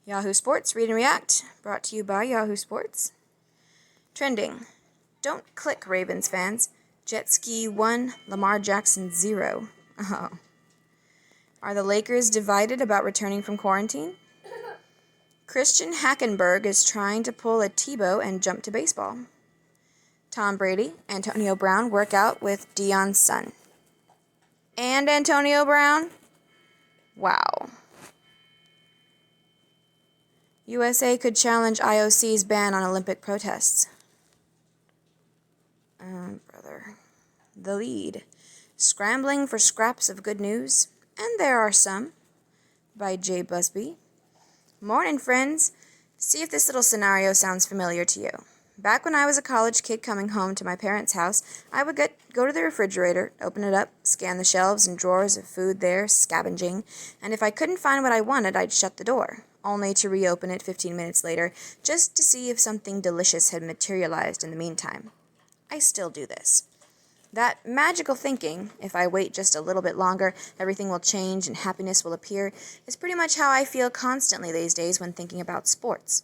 Yahoo Sports, Read and React, brought to you by Yahoo Sports. Trending. Don't click, Ravens fans. Jet ski 1, Lamar Jackson 0. Oh. Are the Lakers divided about returning from quarantine? Christian Hackenberg is trying to pull a Tebow and jump to baseball. Tom Brady, Antonio Brown work out with Deion's son. And Antonio Brown? Wow. USA could challenge IOC's ban on Olympic protests. Brother. The Lead. Scrambling for scraps of good news, and there are some, by Jay Busby. Morning, friends. See if this little scenario sounds familiar to you. Back when I was a college kid coming home to my parents' house, I would go to the refrigerator, open it up, scan the shelves and drawers of food there, scavenging, and if I couldn't find what I wanted, I'd shut the door, only to reopen it 15 minutes later, just to see if something delicious had materialized in the meantime. I still do this. That magical thinking, if I wait just a little bit longer, everything will change and happiness will appear, is pretty much how I feel constantly these days when thinking about sports.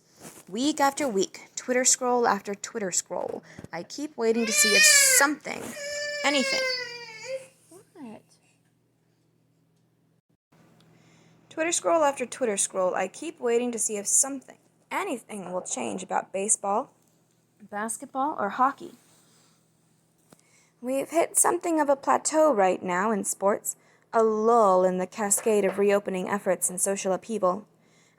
Week after week, Twitter scroll after Twitter scroll, I keep waiting to see if something, anything. What? Twitter scroll after Twitter scroll, I keep waiting to see if something, anything will change about baseball, basketball, or hockey. We've hit something of a plateau right now in sports, a lull in the cascade of reopening efforts and social upheaval.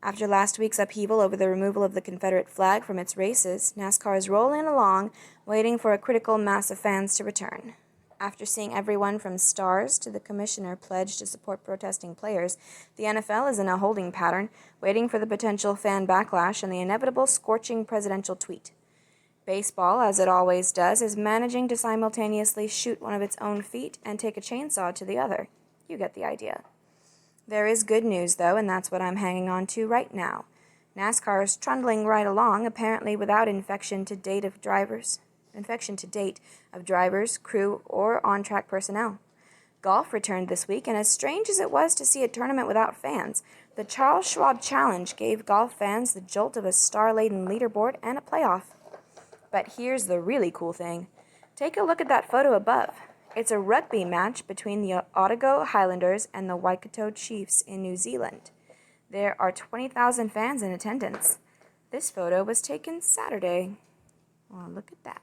After last week's upheaval over the removal of the Confederate flag from its races, NASCAR is rolling along, waiting for a critical mass of fans to return. After seeing everyone from stars to the commissioner pledge to support protesting players, the NFL is in a holding pattern, waiting for the potential fan backlash and the inevitable scorching presidential tweet. Baseball, as it always does, is managing to simultaneously shoot one of its own feet and take a chainsaw to the other. You get the idea. There is good news, though, and that's what I'm hanging on to right now. NASCAR is trundling right along, apparently without infection to date of drivers, crew, or on-track personnel. Golf returned this week, and as strange as it was to see a tournament without fans, the Charles Schwab Challenge gave golf fans the jolt of a star-laden leaderboard and a playoff. But here's the really cool thing. Take a look at that photo above. It's a rugby match between the Otago Highlanders and the Waikato Chiefs in New Zealand. There are 20,000 fans in attendance. This photo was taken Saturday. Oh, look at that.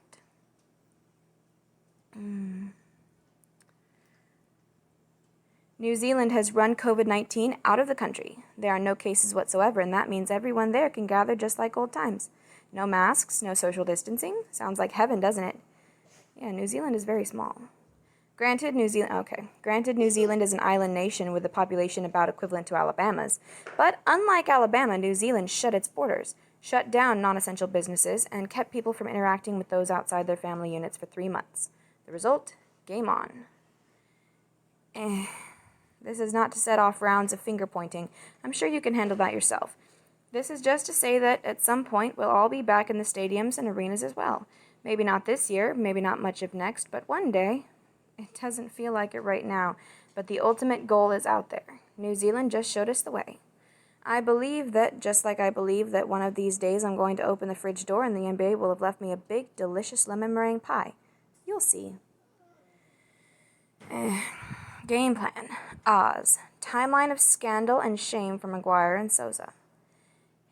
New Zealand has run COVID-19 out of the country. There are no cases whatsoever, and that means everyone there can gather just like old times. No masks, no social distancing. Sounds like heaven, doesn't it? Yeah, New Zealand is very small. Granted, New Zealand is an island nation with a population about equivalent to Alabama's. But unlike Alabama, New Zealand shut its borders, shut down non-essential businesses, and kept people from interacting with those outside their family units for 3 months. The result? Game on. This is not to set off rounds of finger-pointing. I'm sure you can handle that yourself. This is just to say that at some point we'll all be back in the stadiums and arenas as well. Maybe not this year, maybe not much of next, but one day. It doesn't feel like it right now, but the ultimate goal is out there. New Zealand just showed us the way. I believe that, just like I believe that one of these days I'm going to open the fridge door and the NBA will have left me a big, delicious lemon meringue pie. You'll see. Game plan. Oz. Timeline of scandal and shame for McGuire and Souza.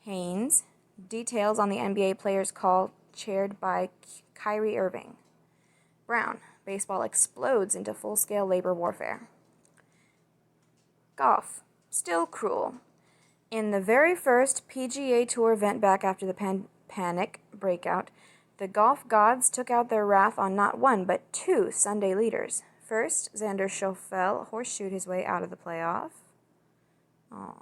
Haynes. Details on the NBA players' call chaired by Kyrie Irving. Brown. Baseball explodes into full-scale labor warfare. Golf. Still cruel. In the very first PGA Tour event back after the panic breakout, the golf gods took out their wrath on not one but two Sunday leaders. First, Xander Schauffele horseshoed his way out of the playoff. Aww.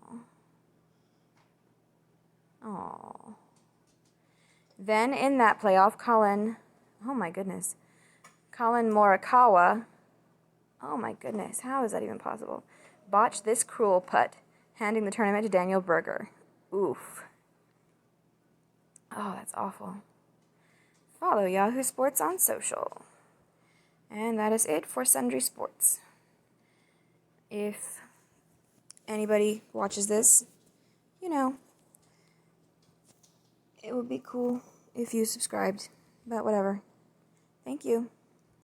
Then in that playoff, Colin Morikawa, how is that even possible? Botched this cruel putt, handing the tournament to Daniel Berger. Oof. Oh, that's awful. Follow Yahoo Sports on social. And that is it for Sundry Sports. If anybody watches this, be cool if you subscribed. But whatever. Thank you.